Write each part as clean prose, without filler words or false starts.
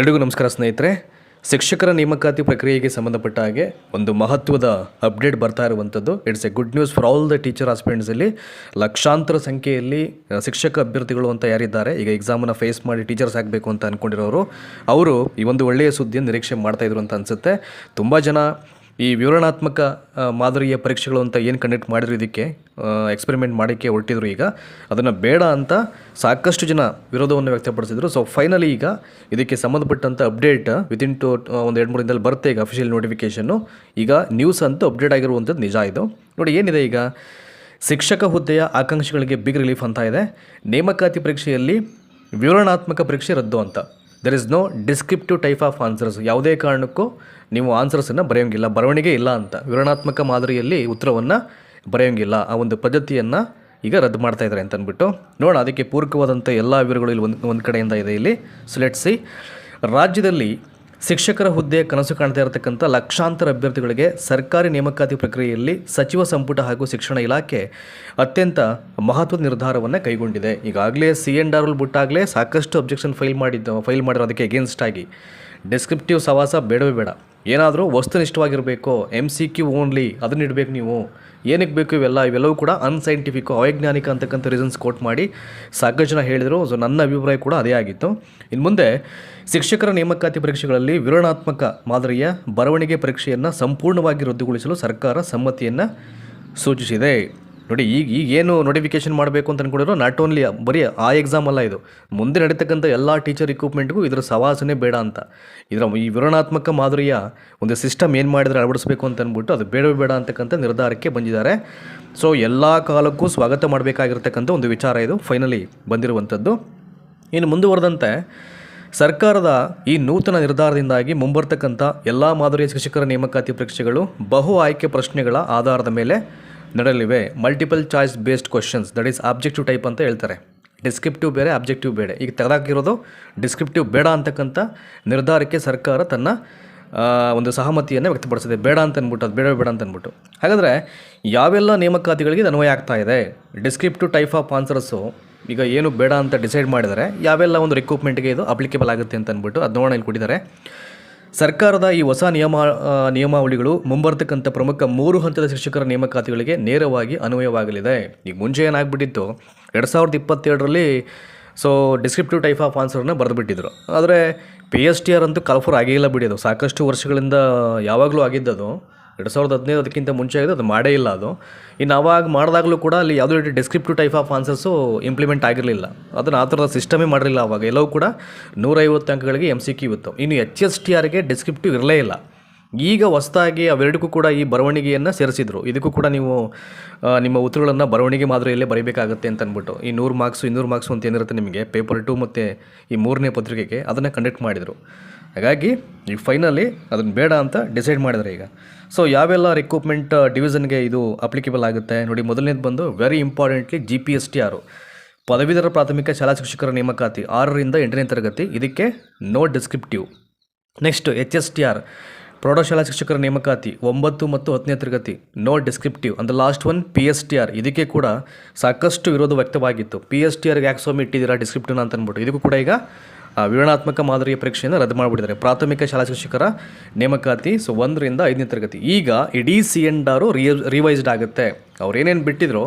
ಎಲ್ರಿಗೂ ನಮಸ್ಕಾರ ಸ್ನೇಹಿತರೆ. ಶಿಕ್ಷಕರ ನೇಮಕಾತಿ ಪ್ರಕ್ರಿಯೆಗೆ ಸಂಬಂಧಪಟ್ಟ ಹಾಗೆ ಒಂದು ಮಹತ್ವದ ಅಪ್ಡೇಟ್ ಬರ್ತಾ ಇರುವಂಥದ್ದು. It's a good news for all the teacher ಆಸ್ಪಿರೆಂಟ್ಸಲ್ಲಿ. ಲಕ್ಷಾಂತರ ಸಂಖ್ಯೆಯಲ್ಲಿ ಶಿಕ್ಷಕ ಅಭ್ಯರ್ಥಿಗಳು ಅಂತ ಯಾರಿದ್ದಾರೆ, ಈಗ ಎಕ್ಸಾಮನ್ನು ಫೇಸ್ ಮಾಡಿ ಟೀಚರ್ಸ್ ಆಗಬೇಕು ಅಂತ ಅಂದ್ಕೊಂಡಿರೋರು, ಅವರು ಈ ಒಂದು ಒಳ್ಳೆಯ ಸುದ್ದಿಯನ್ನು ನಿರೀಕ್ಷೆ ಮಾಡ್ತಾಯಿದ್ರು ಅಂತ ಅನಿಸುತ್ತೆ. ತುಂಬ ಜನ ಈ ವಿವರಣಾತ್ಮಕ ಮಾದರಿಯ ಪರೀಕ್ಷೆಗಳು ಅಂತ ಏನು ಕಂಡಕ್ಟ್ ಮಾಡಿದ್ರು, ಇದಕ್ಕೆ ಎಕ್ಸ್ಪೆರಿಮೆಂಟ್ ಮಾಡೋಕ್ಕೆ ಹೊರಟಿದ್ರು. ಈಗ ಅದನ್ನು ಬೇಡ ಅಂತ ಸಾಕಷ್ಟು ಜನ ವಿರೋಧವನ್ನು ವ್ಯಕ್ತಪಡಿಸಿದ್ರು. ಸೊ ಫೈನಲಿ ಈಗ ಇದಕ್ಕೆ ಸಂಬಂಧಪಟ್ಟಂಥ ಅಪ್ಡೇಟ್ ವಿತಿನ್ ಒಂದು 2-3 ದಿನದಲ್ಲಿ ಬರುತ್ತೆ. ಈಗ ಅಫಿಷಿಯಲ್ ನೋಟಿಫಿಕೇಷನ್ನು, ಈಗ ನ್ಯೂಸ್ ಅಂತೂ ಅಪ್ಡೇಟ್ ಆಗಿರುವಂಥದ್ದು ನಿಜ. ಇದು ನೋಡಿ ಏನಿದೆ, ಈಗ ಶಿಕ್ಷಕ ಹುದ್ದೆಯ ಆಕಾಂಕ್ಷಿಗಳಿಗೆ ಬಿಗ್ ರಿಲೀಫ್ ಅಂತ ಇದೆ. ನೇಮಕಾತಿ ಪರೀಕ್ಷೆಯಲ್ಲಿ ವಿವರಣಾತ್ಮಕ ಪರೀಕ್ಷೆ ರದ್ದು ಅಂತ. There is no descriptive type of answers. ಯಾವುದೇ ಕಾರಣಕ್ಕೂ ನೀವು ಆನ್ಸರ್ಸನ್ನು ಬರೆಯೋಂಗಿಲ್ಲ, ಬರವಣಿಗೆ ಇಲ್ಲ ಅಂತ. ವಿವರಣಾತ್ಮಕ ಮಾದರಿಯಲ್ಲಿ ಉತ್ತರವನ್ನು ಬರೆಯೋಂಗಿಲ್ಲ, ಆ ಒಂದು ಪದ್ಧತಿಯನ್ನು ಈಗ ರದ್ದು ಮಾಡ್ತಾ ಇದ್ದಾರೆ ಅಂತ ಅಂದ್ಬಿಟ್ಟು ನೋಡೋಣ. ಅದಕ್ಕೆ ಪೂರಕವಾದಂಥ ಎಲ್ಲ ವಿವರಗಳು ಇಲ್ಲಿ ಒಂದು ಕಡೆಯಿಂದ ಇದೆ ಇಲ್ಲಿ. So let's see. ರಾಜ್ಯದಲ್ಲಿ ಶಿಕ್ಷಕರ ಹುದ್ದೆ ಕನಸು ಕಾಣ್ತಾ ಇರತಕ್ಕಂಥ ಲಕ್ಷಾಂತರ ಅಭ್ಯರ್ಥಿಗಳಿಗೆ ಸರ್ಕಾರಿ ನೇಮಕಾತಿ ಪ್ರಕ್ರಿಯೆಯಲ್ಲಿ ಸಚಿವ ಸಂಪುಟ ಹಾಗೂ ಶಿಕ್ಷಣ ಇಲಾಖೆ ಅತ್ಯಂತ ಮಹತ್ವದ ನಿರ್ಧಾರವನ್ನು ಕೈಗೊಂಡಿದೆ. ಈಗಾಗಲೇ CNR ಬಿಟ್ಟಾಗಲೇ ಸಾಕಷ್ಟು ಅಬ್ಜೆಕ್ಷನ್ ಫೈಲ್ ಮಾಡಿರೋದಕ್ಕೆ ಅಗೇನ್ಸ್ಟ್ ಆಗಿ. ಡಿಸ್ಕ್ರಿಪ್ಟಿವ್ ಸವಾಸ ಬೇಡವೇ ಬೇಡ, ಏನಾದರೂ ವಸ್ತುನಿಷ್ಠವಾಗಿರಬೇಕು, MCQ ಓನ್ಲಿ, ಅದನ್ನ ಇಡಬೇಕು. ನೀವು ಏನಕ್ಕೆ ಬೇಕು ಇವೆಲ್ಲವೂ ಕೂಡ ಅನ್ಸೈಂಟಿಫಿಕ್, ಅವೈಜ್ಞಾನಿಕ ಅಂತಕ್ಕಂಥ ರೀಸನ್ಸ್ ಕೋಟ್ ಮಾಡಿ ಸಾಕಷ್ಟು ಜನ ಹೇಳಿದರು. ಸೊ ನನ್ನ ಅಭಿಪ್ರಾಯ ಕೂಡ ಅದೇ ಆಗಿತ್ತು. ಇನ್ನು ಮುಂದೆ ಶಿಕ್ಷಕರ ನೇಮಕಾತಿ ಪರೀಕ್ಷೆಗಳಲ್ಲಿ ವಿವರಣಾತ್ಮಕ ಮಾದರಿಯ ಬರವಣಿಗೆ ಪರೀಕ್ಷೆಯನ್ನು ಸಂಪೂರ್ಣವಾಗಿ ರದ್ದುಗೊಳಿಸಲು ಸರ್ಕಾರ ಸಮ್ಮತಿಯನ್ನು ಸೂಚಿಸಿದೆ. ನೋಡಿ, ಈಗ ಏನು ನೋಟಿಫಿಕೇಷನ್ ಮಾಡಬೇಕು ಅಂತ ಅಂದ್ಕೊಂಡಿರೋ, ನಾಟ್ ಓನ್ಲಿ ಬರೀ ಆ ಎಕ್ಸಾಮ್ ಅಲ್ಲ, ಇದು ಮುಂದೆ ನಡೀತಕ್ಕಂಥ ಎಲ್ಲ ಟೀಚರ್ ರಿಕ್ರೂಟ್ಮೆಂಟ್ಗೂ ಇದರ ಸವಾಸನೆ ಬೇಡ ಅಂತ. ಈ ವಿವರಣಾತ್ಮಕ ಮಾದರಿಯ ಒಂದು ಸಿಸ್ಟಮ್ ಏನು ಮಾಡಿದರೆ ಅಳವಡಿಸಬೇಕು ಅಂತ ಅಂದ್ಬಿಟ್ಟು ಅದು ಬೇಡವೇ ಬೇಡ ಅಂತಕ್ಕಂಥ ನಿರ್ಧಾರಕ್ಕೆ ಬಂದಿದ್ದಾರೆ. ಸೊ ಎಲ್ಲ ಕಾಲಕ್ಕೂ ಸ್ವಾಗತ ಮಾಡಬೇಕಾಗಿರ್ತಕ್ಕಂಥ ಒಂದು ವಿಚಾರ ಇದು ಫೈನಲಿ ಬಂದಿರುವಂಥದ್ದು. ಇನ್ನು ಮುಂದುವರೆದಂತೆ ಸರ್ಕಾರದ ಈ ನೂತನ ನಿರ್ಧಾರದಿಂದಾಗಿ ಮುಂಬರ್ತಕ್ಕಂಥ ಎಲ್ಲ ಮಾದರಿಯ ಶಿಕ್ಷಕರ ನೇಮಕಾತಿ ಪರೀಕ್ಷೆಗಳು ಬಹು ಆಯ್ಕೆ ಪ್ರಶ್ನೆಗಳ ಆಧಾರದ ಮೇಲೆ ನಡೆಯಲಿವೆ. Multiple choice based questions, that is objective type ಅಂತ ಹೇಳ್ತಾರೆ. ಡಿಸ್ಕ್ರಿಪ್ಟಿವ್ ಬೇರೆ, ಆಬ್ಜೆಕ್ಟಿವ್ ಬೇರೆ. ಈಗ ತೆಗೆದಾಕಿರೋದು ಡಿಸ್ಕ್ರಿಪ್ಟಿವ್ ಬೇಡ ಅಂತಕ್ಕಂಥ ನಿರ್ಧಾರಕ್ಕೆ ಸರ್ಕಾರ ತನ್ನ ಒಂದು ಸಹಮತಿಯನ್ನು ವ್ಯಕ್ತಪಡಿಸಿದೆ. ಬೇಡ ಅಂತ ಅಂದ್ಬಿಟ್ಟು, ಅದು ಬೇಡ ಅಂತ ಅಂದ್ಬಿಟ್ಟು. ಹಾಗಾದರೆ ಯಾವೆಲ್ಲ ನೇಮಕಾತಿಗಳಿಗೆ ಇದು ಅನ್ವಯ ಆಗ್ತಾ ಇದೆ? ಡಿಸ್ಕ್ರಿಪ್ಟಿವ್ ಟೈಪ್ ಆಫ್ ಆನ್ಸರ್ಸು ಈಗ ಏನು ಬೇಡ ಅಂತ ಡಿಸೈಡ್ ಮಾಡಿದರೆ ಯಾವೆಲ್ಲ ಒಂದು ರಿಕ್ರೂಟ್ಮೆಂಟ್ಗೆ ಇದು ಅಪ್ಲಿಕೇಬಲ್ ಆಗುತ್ತೆ ಅಂತ ಅಂದ್ಬಿಟ್ಟು ಅದು ನೋಡೋಣ ಇಲ್ಲಿ ಕೊಟ್ಟಿದ್ದಾರೆ. ಸರ್ಕಾರದ ಈ ಹೊಸ ನಿಯಮಾವಳಿಗಳು ಮುಂಬರ್ತಕ್ಕಂಥ ಪ್ರಮುಖ 3 ಹಂತದ ಶಿಕ್ಷಕರ ನೇಮಕಾತಿಗಳಿಗೆ ನೇರವಾಗಿ ಅನ್ವಯವಾಗಲಿದೆ. ಈಗ ಮುಂಚೆ ಏನಾಗ್ಬಿಟ್ಟಿತ್ತು, 2022ರಲ್ಲಿ ಸೊ ಡಿಸ್ಕ್ರಿಪ್ಟಿವ್ ಟೈಪ್ ಆಫ್ ಆನ್ಸರ್ನ ಬರೆದುಬಿಟ್ಟಿದ್ರು. ಆದರೆ PSTR ಅಂತೂ ಕಾಲ್ಫರ್ ಆಗೇ ಇಲ್ಲ ಬಿಡಿ. ಅದು ಸಾಕಷ್ಟು ವರ್ಷಗಳಿಂದ ಯಾವಾಗಲೂ ಆಗಿದ್ದದು. 2015 ಅದಕ್ಕಿಂತ ಮುಂಚೆ ಆಗಿದೆ, ಅದು ಮಾಡೇ ಇಲ್ಲ ಅದು. ಇನ್ನು ಅವಾಗ ಮಾಡಿದಾಗಲೂ ಕೂಡ ಅಲ್ಲಿ ಯಾವುದೇ ರೀತಿ descriptive type of answers implement ಆಗಿರಲಿಲ್ಲ. ಅದನ್ನು ಆ ಥರದ ಸಿಸ್ಟಮೇ ಮಾಡಿರಲಿಲ್ಲ ಅವಾಗ. ಎಲ್ಲವೂ ಕೂಡ 150 ಅಂಕಗಳಿಗೆ MCQ ಇತ್ತು. ಇನ್ನು HSTRಗೆ ಡಿಸ್ಕ್ರಿಪ್ಟಿವ್ ಇರಲೇ ಇಲ್ಲ. ಈಗ ಹೊಸದಾಗಿ ಅವೆರಡಕ್ಕೂ ಕೂಡ ಈ ಬರವಣಿಗೆಯನ್ನು ಸೇರಿಸಿದ್ರು. ಇದಕ್ಕೂ ಕೂಡ ನೀವು ನಿಮ್ಮ ಉತ್ತರಗಳನ್ನು ಬರವಣಿಗೆ ಮಾದರಿಯಲ್ಲೇ ಬರೀಬೇಕಾಗುತ್ತೆ ಅಂತ ಅಂದ್ಬಿಟ್ಟು ಈ 100 ಮಾರ್ಕ್ಸು 200 ಮಾರ್ಕ್ಸು ಅಂತ ಏನಿರುತ್ತೆ ನಿಮಗೆ ಪೇಪರ್ 2 ಮತ್ತು ಈ 3ನೇ ಪತ್ರಿಕೆಗೆ, ಅದನ್ನು ಕಂಡಕ್ಟ್ ಮಾಡಿದರು. ಹಾಗಾಗಿ ಈಗ ಫೈನಲಿ ಅದನ್ನು ಬೇಡ ಅಂತ ಡಿಸೈಡ್ ಮಾಡಿದ್ದಾರೆ ಈಗ. ಸೊ ಯಾವೆಲ್ಲ ರಿಕ್ರೂಟ್ಮೆಂಟ್ ಡಿವಿಷನ್ಗೆ ಇದು ಅಪ್ಲಿಕೇಬಲ್ ಆಗುತ್ತೆ ನೋಡಿ. ಮೊದಲನೇದು ಬಂದು ವೆರಿ ಇಂಪಾರ್ಟೆಂಟ್ಲಿ GPSTR, ಪದವೀಧರ ಪ್ರಾಥಮಿಕ ಶಾಲಾ ಶಿಕ್ಷಕರ ನೇಮಕಾತಿ 6ರಿಂದ 8ನೇ ತರಗತಿ, ಇದಕ್ಕೆ ನೋ ಡಿಸ್ಕ್ರಿಪ್ಟಿವ್. ನೆಕ್ಸ್ಟ್ HSTR, ಪ್ರೌಢಶಾಲಾ ಶಿಕ್ಷಕರ ನೇಮಕಾತಿ 9 ಮತ್ತು 10ನೇ ತರಗತಿ, no descriptive. And last one PSTR, ಇದಕ್ಕೆ ಕೂಡ ಸಾಕಷ್ಟು ವಿರೋಧ ವ್ಯಕ್ತವಾಗಿತ್ತು. PSTRಗೆ ಯಾಕೆ ಸ್ವಾಮಿ ಇಟ್ಟಿದ್ದೀರಾ ಡಿಸ್ಕ್ರಿಪ್ಟಿವ್ನ ಅಂತ ಅಂದ್ಬಿಟ್ಟು. ಇದಕ್ಕೂ ಕೂಡ ಈಗ ವಿವರಣಾತ್ಮಕ ಮಾದರಿಯ ಪರೀಕ್ಷೆಯನ್ನು ರದ್ದು ಮಾಡಿಬಿಟ್ಟಿದ್ದಾರೆ. ಪ್ರಾಥಮಿಕ ಶಾಲಾ ಶಿಕ್ಷಕರ ನೇಮಕಾತಿ 1ರಿಂದ 5ನೇ ತರಗತಿ. ಈಗ ಇಡೀ CNR ರಿವೈಸ್ಡ್ ಆಗುತ್ತೆ. ಅವ್ರು ಏನೇನು ಬಿಟ್ಟಿದ್ರು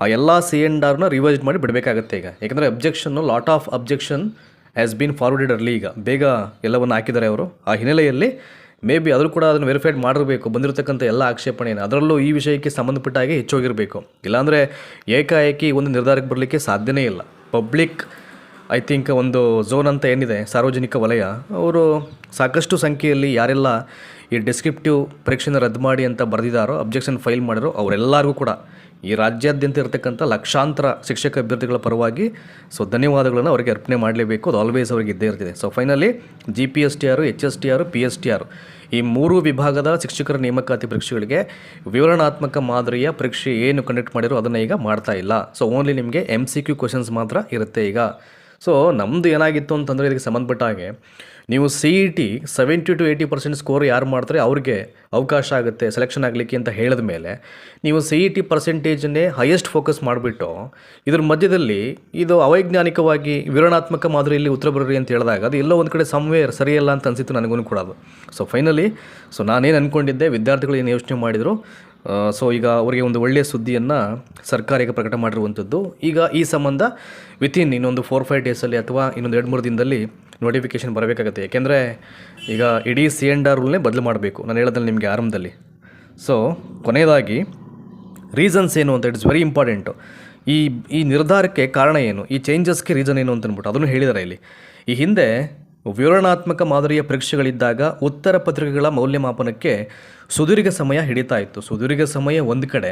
ಆ ಎಲ್ಲ CNRನ ರಿವೈಸ್ಡ್ ಮಾಡಿ ಬಿಡಬೇಕಾಗತ್ತೆ ಈಗ. ಯಾಕಂದರೆ lot of objection has been forwarded early. ಈಗ ಬೇಗ ಎಲ್ಲವನ್ನು ಹಾಕಿದ್ದಾರೆ ಅವರು. ಆ ಹಿನ್ನೆಲೆಯಲ್ಲಿ ಮೇ ಬಿ ಆದರೂ ಕೂಡ ಅದನ್ನು ವೆರಿಫೈಡ್ ಮಾಡಿರಬೇಕು, ಬಂದಿರತಕ್ಕಂಥ ಎಲ್ಲ ಆಕ್ಷೇಪಣೆಯನ್ನು. ಅದರಲ್ಲೂ ಈ ವಿಷಯಕ್ಕೆ ಸಂಬಂಧಪಟ್ಟ ಹಾಗೆ ಹೆಚ್ಚೋಗಿರಬೇಕು. ಇಲ್ಲಾಂದರೆ ಏಕಾಏಕಿ ಒಂದು ನಿರ್ಧಾರಕ್ಕೆ ಬರಲಿಕ್ಕೆ ಸಾಧ್ಯನೇ ಇಲ್ಲ. ಪಬ್ಲಿಕ್ ಐ ಥಿಂಕ್ ಒಂದು ಝೋನ್ ಅಂತ ಏನಿದೆ, ಸಾರ್ವಜನಿಕ ವಲಯ, ಅವರು ಸಾಕಷ್ಟು ಸಂಖ್ಯೆಯಲ್ಲಿ ಯಾರೆಲ್ಲ ಈ ಡಿಸ್ಕ್ರಿಪ್ಟಿವ್ ಪರೀಕ್ಷೆನ ರದ್ದು ಮಾಡಿ ಅಂತ ಬರೆದಿದ್ದಾರೋ, ಅಬ್ಜೆಕ್ಷನ್ ಫೈಲ್ ಮಾಡಿರೋ, ಅವರೆಲ್ಲರಿಗೂ ಕೂಡ ಈ ರಾಜ್ಯಾದ್ಯಂತ ಇರತಕ್ಕಂಥ ಲಕ್ಷಾಂತರ ಶಿಕ್ಷಕ ಅಭ್ಯರ್ಥಿಗಳ ಪರವಾಗಿ ಸೊ ಧನ್ಯವಾದಗಳನ್ನು ಅವರಿಗೆ ಅರ್ಪಣೆ ಮಾಡಲೇಬೇಕು. ಅದು ಆಲ್ವೇಸ್ ಅವರಿಗೆ ಇದ್ದೇ ಇರ್ತಿದೆ. So finally GPSTR, HSTR, PSTR ಈ 3 ವಿಭಾಗದ ಶಿಕ್ಷಕರ ನೇಮಕಾತಿ ಪರೀಕ್ಷೆಗಳಿಗೆ ವಿವರಣಾತ್ಮಕ ಮಾದರಿಯ ಪರೀಕ್ಷೆ ಏನು ಕಂಡಕ್ಟ್ ಮಾಡಿರೋ ಅದನ್ನು ಈಗ ಮಾಡ್ತಾ ಇಲ್ಲ. ಸೊ ಓನ್ಲಿ ನಿಮಗೆ MCQ ಕ್ವಶನ್ಸ್ ಮಾತ್ರ ಇರುತ್ತೆ ಈಗ. ಸೊ ನಮ್ಮದು ಏನಾಗಿತ್ತು ಅಂತಂದರೆ ಇದಕ್ಕೆ ಸಂಬಂಧಪಟ್ಟ ಹಾಗೆ ನೀವು CET 70 to 80% ಸ್ಕೋರ್ ಯಾರು ಮಾಡ್ತಾರೆ ಅವ್ರಿಗೆ ಅವಕಾಶ ಆಗುತ್ತೆ ಸೆಲೆಕ್ಷನ್ ಆಗಲಿಕ್ಕೆ ಅಂತ ಹೇಳಿದ ಮೇಲೆ ನೀವು CET ಪರ್ಸೆಂಟೇಜನ್ನೇ ಹೈಯೆಸ್ಟ್ ಫೋಕಸ್ ಮಾಡಿಬಿಟ್ಟು ಇದ್ರ ಮಧ್ಯದಲ್ಲಿ ಇದು ಅವೈಜ್ಞಾನಿಕವಾಗಿ ವಿವರಣಾತ್ಮಕ ಮಾದರಿಯಲ್ಲಿ ಉತ್ತರ ಬರ್ರಿ ಅಂತ ಹೇಳಿದಾಗ ಅದು ಎಲ್ಲೋ ಒಂದು ಕಡೆ ಸಮ್ವೇರ್ ಸರಿಯಲ್ಲ ಅಂತ ಅನಿಸಿತ್ತು ನನಗೂ ಕೂಡ ಅದು. ಸೊ ಫೈನಲಿ ನಾನೇನು ಅಂದ್ಕೊಂಡಿದ್ದೆ, ವಿದ್ಯಾರ್ಥಿಗಳು ಏನು ಯೋಚನೆ ಮಾಡಿದರು, ಸೊ ಈಗ ಅವರಿಗೆ ಒಂದು ಒಳ್ಳೆಯ ಸುದ್ದಿಯನ್ನು ಸರ್ಕಾರ ಈಗ ಪ್ರಕಟ ಮಾಡಿರುವಂಥದ್ದು. ಈಗ ಈ ಸಂಬಂಧ ವಿತಿನ್ ಇನ್ನೊಂದು 4-5 ಡೇಸಲ್ಲಿ ಅಥವಾ ಇನ್ನೊಂದು 2-3 ದಿನದಲ್ಲಿ ನೋಟಿಫಿಕೇಷನ್ ಬರಬೇಕಾಗತ್ತೆ. ಯಾಕೆಂದರೆ ಈಗ ಇಡೀ C&R ರೂಲ್ನೇ ಬದಲು ಮಾಡಬೇಕು, ನಾನು ಹೇಳೋದ್ರಲ್ಲಿ ನಿಮಗೆ ಆರಂಭದಲ್ಲಿ. ಸೊ ಕೊನೆಯದಾಗಿ ರೀಸನ್ಸ್ ಏನು ಅಂತ ಇಟ್ಸ್ ವೆರಿ ಇಂಪಾರ್ಟೆಂಟು. ಈ ನಿರ್ಧಾರಕ್ಕೆ ಕಾರಣ ಏನು, ಈ ಚೇಂಜಸ್ಗೆ ರೀಸನ್ ಏನು ಅಂತ ಅಂದ್ಬಿಟ್ಟು ಅದನ್ನು ಹೇಳಿದ್ದಾರೆ ಇಲ್ಲಿ. ಈ ಹಿಂದೆ ವಿವರಣಾತ್ಮಕ ಮಾದರಿಯ ಪರೀಕ್ಷೆಗಳಿದ್ದಾಗ ಉತ್ತರ ಪತ್ರಿಕೆಗಳ ಮೌಲ್ಯಮಾಪನಕ್ಕೆ ಸುದೀರ್ಘ ಸಮಯ ಹಿಡಿತಾ ಇತ್ತು. ಸುದೀರ್ಘ ಸಮಯ ಒಂದು ಕಡೆ,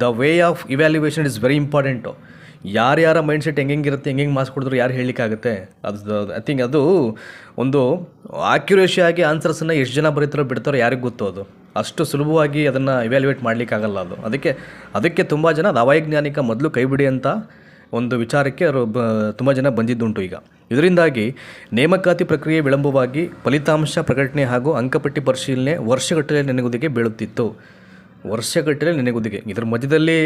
the way of evaluation is very important. ಯಾರ್ಯಾರ ಮೈಂಡ್ಸೆಟ್ ಹೆಂಗಿರುತ್ತೆ, ಹೆಂಗೆ ಮಾರ್ಕ್ಸ್ ಕೊಡಿದ್ರು ಯಾರು ಹೇಳಲಿಕ್ಕಾಗುತ್ತೆ. ಅದು ಐ ಥಿಂಕ್ ಅದು ಒಂದು ಆಕ್ಯುರೇಷಿಯಾಗಿ ಆನ್ಸರ್ಸನ್ನು ಎಷ್ಟು ಜನ ಬರೀತಾರೋ ಬಿಡ್ತಾರೋ ಯಾರಿಗೆ ಗೊತ್ತು. ಅದು ಅಷ್ಟು ಸುಲಭವಾಗಿ ಅದನ್ನು ಇವ್ಯಾಲ್ಯುಯೇಟ್ ಮಾಡಲಿಕ್ಕಾಗಲ್ಲ. ಅದು ಅದಕ್ಕೆ ತುಂಬ ಜನ ಅದು ಅವೈಜ್ಞಾನಿಕ, ಮೊದಲು ಕೈಬಿಡಿ ಅಂತ ಒಂದು ವಿಚಾರಕ್ಕೆ ಅವರು ತುಂಬ ಜನ ಬಂದಿದ್ದುಂಟು. ಈಗ ಇದರಿಂದಾಗಿ ನೇಮಕಾತಿ ಪ್ರಕ್ರಿಯೆ ವಿಳಂಬವಾಗಿ ಫಲಿತಾಂಶ ಪ್ರಕಟಣೆ ಹಾಗೂ ಅಂಕಪಟ್ಟಿ ಪರಿಶೀಲನೆ ವರ್ಷಗಟ್ಟಲೆ ನೆನೆಗುದಿಗೆ ಬೀಳುತ್ತಿತ್ತು. ವರ್ಷಗಟ್ಟಲೆ ನೆನೆಗುದಿಗೆ. ಇದರ ಮಧ್ಯದಲ್ಲಿ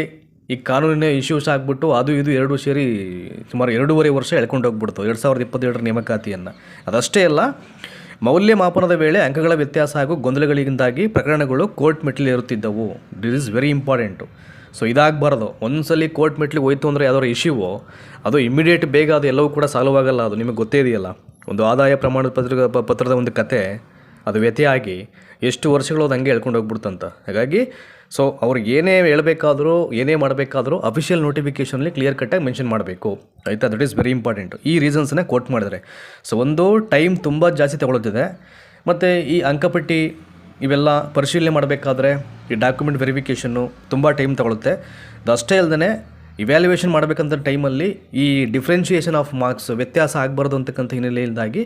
ಈ ಕಾನೂನಿನ ಇಶ್ಯೂಸ್ ಆಗಿಬಿಟ್ಟು ಅದು ಇದು ಎರಡು ಸೇರಿ ಸುಮಾರು 2.5 ವರ್ಷ ಎಳ್ಕೊಂಡು ಹೋಗ್ಬಿಡ್ತು 2027 ನೇಮಕಾತಿಯನ್ನು. ಅದಷ್ಟೇ ಅಲ್ಲ, ಮೌಲ್ಯಮಾಪನದ ವೇಳೆ ಅಂಕಗಳ ವ್ಯತ್ಯಾಸ ಹಾಗೂ ಗೊಂದಲಗಳಿಂದಾಗಿ ಪ್ರಕರಣಗಳು ಕೋರ್ಟ್ ಮೆಟ್ಟಿಲೇರುತ್ತಿದ್ದವು. This is very important. So ಇದಾಗಬಾರ್ದು. ಒಂದ್ಸಲಿ ಕೋರ್ಟ್ ಮೆಟ್ಲಿಗೆ ಹೋಯ್ತು ಅಂದರೆ ಯಾವ್ದಾದ್ರು ಇಶ್ಯೂವೋ ಅದು ಇಮಿಡಿಯೇಟ್ ಬೇಗ ಅದು ಎಲ್ಲವೂ ಕೂಡ ಸಾಲ್ವ್ ಆಗಲ್ಲ. ಅದು ನಿಮಗೆ ಗೊತ್ತೇ ಇದೆಯಲ್ಲ, ಒಂದು ಆದಾಯ ಪ್ರಮಾಣ ಪತ್ರದ ಒಂದು ಕತೆ ಅದು ವ್ಯತ್ಯಾಗಿ ಎಷ್ಟು ವರ್ಷಗಳು ಅದು ಹಂಗೆ ಹೇಳ್ಕೊಂಡು ಹೋಗ್ಬಿಡ್ತಂತ. ಹಾಗಾಗಿ ಸೊ ಅವ್ರಿಗೆ ಏನೇ ಹೇಳಬೇಕಾದ್ರೂ ಏನೇ ಮಾಡಬೇಕಾದ್ರೂ ಅಫಿಷಿಯಲ್ ನೋಟಿಫಿಕೇಷನಲ್ಲಿ ಕ್ಲಿಯರ್ ಕಟ್ಟಾಗಿ ಮೆನ್ಷನ್ ಮಾಡಬೇಕು, ಆಯಿತಾ. That is very important. ಈ ರೀಸನ್ಸನ್ನೇ ಕೋಟ್ ಮಾಡಿದರೆ. ಸೊ ಒಂದು ಟೈಮ್ ತುಂಬ ಜಾಸ್ತಿ ತಗೊಳ್ತಿದೆ, ಮತ್ತು ಈ ಅಂಕಪಟ್ಟಿ ಇವೆಲ್ಲ ಪರಿಶೀಲನೆ ಮಾಡಬೇಕಾದ್ರೆ ಈ ಡಾಕ್ಯುಮೆಂಟ್ ವೆರಿಫಿಕೇಷನ್ನು ತುಂಬ ಟೈಮ್ ತಗೊಳುತ್ತೆ. ಅಷ್ಟೇ ಅಲ್ಲದೆ ಇವ್ಯಾಲ್ಯುಯೇಷನ್ ಮಾಡಬೇಕಂತ ಟೈಮಲ್ಲಿ ಈ ಡಿಫ್ರೆನ್ಷಿಯೇಷನ್ ಆಫ್ ಮಾರ್ಕ್ಸ್ ವ್ಯತ್ಯಾಸ ಆಗಬಾರ್ದು ಅಂತಕ್ಕಂಥ ಹಿನ್ನೆಲೆಯಿಂದಾಗಿ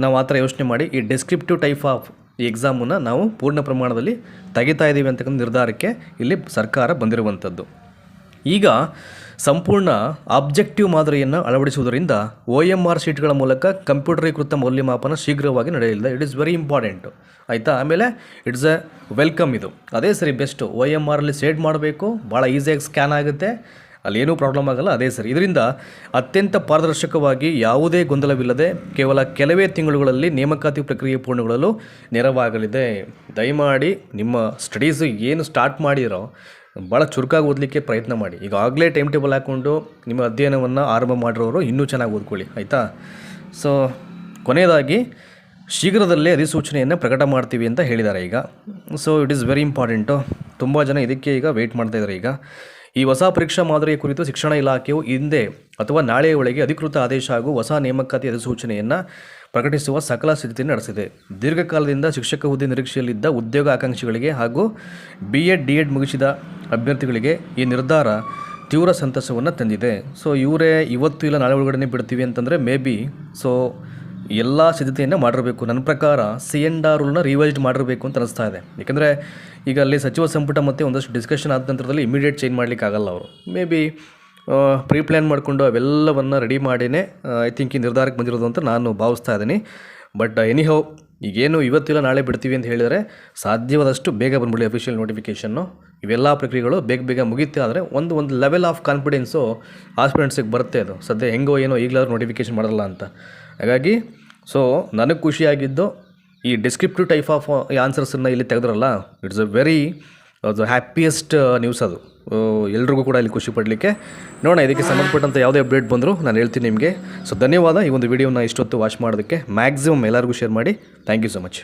ನಾವು ಆ ಥರ ಯೋಚನೆ ಮಾಡಿ ಈ ಡಿಸ್ಕ್ರಿಪ್ಟಿವ್ ಟೈಪ್ ಆಫ್ ಈ ಎಕ್ಸಾಮನ್ನು ನಾವು ಪೂರ್ಣ ಪ್ರಮಾಣದಲ್ಲಿ ತೆಗಿತಾ ಇದ್ದೀವಿ ಅಂತಕ್ಕಂಥ ನಿರ್ಧಾರಕ್ಕೆ ಇಲ್ಲಿ ಸರ್ಕಾರ ಬಂದಿರುವಂಥದ್ದು. ಈಗ ಸಂಪೂರ್ಣ ಆಬ್ಜೆಕ್ಟಿವ್ ಮಾದರಿಯನ್ನು ಅಳವಡಿಸುವುದರಿಂದ OMR ಶೀಟ್ಗಳ ಮೂಲಕ ಕಂಪ್ಯೂಟರೀಕೃತ ಮೌಲ್ಯಮಾಪನ ಶೀಘ್ರವಾಗಿ ನಡೆಯಲಿದೆ. ಇಟ್ ಈಸ್ ವೆರಿ ಇಂಪಾರ್ಟೆಂಟು, ಆಯಿತಾ. ಆಮೇಲೆ ಇಟ್ಸ್ ಎ ವೆಲ್ಕಮ್. ಇದು ಅದೇ ಸರಿ ಬೆಸ್ಟು. OMRಲ್ಲಿ ಸೇಡ್ ಮಾಡಬೇಕು, ಭಾಳ ಈಸಿಯಾಗಿ ಸ್ಕ್ಯಾನ್ ಆಗುತ್ತೆ, ಅಲ್ಲೇನೂ ಪ್ರಾಬ್ಲಮ್ ಆಗಲ್ಲ. ಅದೇ ಸರಿ. ಇದರಿಂದ ಅತ್ಯಂತ ಪಾರದರ್ಶಕವಾಗಿ ಯಾವುದೇ ಗೊಂದಲವಿಲ್ಲದೆ ಕೇವಲ ಕೆಲವೇ ತಿಂಗಳುಗಳಲ್ಲಿ ನೇಮಕಾತಿ ಪ್ರಕ್ರಿಯೆ ಪೂರ್ಣಗೊಳ್ಳಲು ನೆರವಾಗಲಿದೆ. ದಯಮಾಡಿ ನಿಮ್ಮ ಸ್ಟಡೀಸು ಏನು ಸ್ಟಾರ್ಟ್ ಮಾಡಿರೋ ಭಾಳ ಚುರುಕಾಗಿ ಓದಲಿಕ್ಕೆ ಪ್ರಯತ್ನ ಮಾಡಿ. ಈಗಾಗಲೇ ಟೈಮ್ ಟೇಬಲ್ ಹಾಕ್ಕೊಂಡು ನಿಮ್ಮ ಅಧ್ಯಯನವನ್ನು ಆರಂಭ ಮಾಡಿರೋರು ಇನ್ನೂ ಚೆನ್ನಾಗಿ ಓದ್ಕೊಳ್ಳಿ, ಆಯಿತಾ. ಸೊ ಕೊನೆಯದಾಗಿ ಶೀಘ್ರದಲ್ಲೇ ಅಧಿಸೂಚನೆಯನ್ನು ಪ್ರಕಟ ಮಾಡ್ತೀವಿ ಅಂತ ಹೇಳಿದ್ದಾರೆ ಈಗ. So it is very important. ತುಂಬ ಜನ ಇದಕ್ಕೆ ಈಗ ವೆಯ್ಟ್ ಮಾಡ್ತಾಯಿದ್ದಾರೆ. ಈಗ ಈ ಹೊಸ ಪರೀಕ್ಷಾ ಮಾದರಿಯ ಕುರಿತು ಶಿಕ್ಷಣ ಇಲಾಖೆಯು ಹಿಂದೆ ಅಥವಾ ನಾಳೆಯ ಒಳಗೆ ಅಧಿಕೃತ ಆದೇಶ ಹಾಗೂ ಹೊಸ ನೇಮಕಾತಿ ಅಧಿಸೂಚನೆಯನ್ನು ಪ್ರಕಟಿಸುವ ಸಕಲ ಸಿದ್ಧತೆಯನ್ನು ನಡೆಸಿದೆ. ದೀರ್ಘಕಾಲದಿಂದ ಶಿಕ್ಷಕ ಹುದ್ದೆ ನಿರೀಕ್ಷೆಯಲ್ಲಿದ್ದ ಉದ್ಯೋಗ ಆಕಾಂಕ್ಷಿಗಳಿಗೆ ಹಾಗೂ B.Ed D.Ed ಮುಗಿಸಿದ ಅಭ್ಯರ್ಥಿಗಳಿಗೆ ಈ ನಿರ್ಧಾರ ತೀವ್ರ ಸಂತಸವನ್ನು ತಂದಿದೆ. ಸೊ ಇವರೇ ಇವತ್ತು ಇಲ್ಲ ನಾಳೆ ಒಳಗಡೆ ಬಿಡ್ತೀವಿ ಅಂತಂದರೆ ಮೇ ಬಿ ಸೊ ಎಲ್ಲ ಸಿದ್ಧತೆಯನ್ನು ಮಾಡಿರಬೇಕು. ನನ್ನ ಪ್ರಕಾರ C&R ರೂಲ್ನ ರಿವೈಸ್ಡ್ ಮಾಡಿರಬೇಕು ಅಂತ ಅನಿಸ್ತಾ ಇದೆ. ಯಾಕೆಂದರೆ ಈಗ ಅಲ್ಲಿ ಸಚಿವ ಸಂಪುಟ ಮತ್ತು ಒಂದಷ್ಟು ಡಿಸ್ಕಷನ್ ಆದ ನಂತರದಲ್ಲಿ ಇಮಿಡಿಯೇಟ್ ಚೇಂಜ್ ಮಾಡಲಿಕ್ಕಾಗಲ್ಲ. ಅವರು ಮೇ ಬಿ ಪ್ರೀ ಪ್ಲ್ಯಾನ್ ಮಾಡಿಕೊಂಡು ಅವೆಲ್ಲವನ್ನು ರೆಡಿ ಮಾಡಿಯೇ ಐ ಥಿಂಕ್ ಈ ನಿರ್ಧಾರಕ್ಕೆ ಬಂದಿರೋದು ಅಂತ ನಾನು ಭಾವಿಸ್ತಾ ಇದ್ದೀನಿ. ಬಟ್ ಎನಿಹೌ ಈಗೇನು ಇವತ್ತಿಲ್ಲ ನಾಳೆ ಬಿಡ್ತೀವಿ ಅಂತ ಹೇಳಿದರೆ ಸಾಧ್ಯವಾದಷ್ಟು ಬೇಗ ಬಂದ್ಬಿಡಿ ಅಫಿಷಿಯಲ್ ನೋಟಿಫಿಕೇಷನ್ನು. ಇವೆಲ್ಲ ಪ್ರಕ್ರಿಯೆಗಳು ಬೇಗ ಮುಗಿಯುತ್ತೆ. ಆದರೆ ಒಂದು ಲೆವೆಲ್ ಆಫ್ ಕಾನ್ಫಿಡೆನ್ಸು ಆಸ್ಪಿರೆಂಟ್ಸಿಗೆ ಬರುತ್ತೆ. ಅದು ಸದ್ಯ ಹೆಂಗೋ ಏನೋ ಈಗಲಾದ್ರೂ ನೋಟಿಫಿಕೇಷನ್ ಮಾಡಲ್ಲ ಅಂತ. ಹಾಗಾಗಿ ಸೊ ನನಗೆ ಖುಷಿಯಾಗಿದ್ದು ಈ ಡಿಸ್ಕ್ರಿಪ್ಟಿವ್ ಟೈಪ್ ಆಫ್ ಆನ್ಸರ್ಸನ್ನು ಇಲ್ಲಿ ತೆಗೆದ್ರಲ್ಲ, it's a very happiest news. ಅದು ಎಲ್ರಿಗೂ ಕೂಡ ಇಲ್ಲಿ ಖುಷಿ ಪಡಲಿಕ್ಕೆ. ನೋಡೋಣ, ಇದಕ್ಕೆ ಸಂಬಂಧಪಟ್ಟಂಥ ಯಾವುದೇ ಅಪ್ಡೇಟ್ ಬಂದರೂ ನಾನು ಹೇಳ್ತೀನಿ ನಿಮಗೆ. ಸೊ ಧನ್ಯವಾದ ಈ ಒಂದು ವಿಡಿಯೋನ ಇಷ್ಟೊತ್ತು ವಾಚ್ ಮಾಡೋದಕ್ಕೆ. ಮ್ಯಾಕ್ಸಿಮಮ್ ಎಲ್ಲರಿಗೂ ಶೇರ್ ಮಾಡಿ. Thank you so much.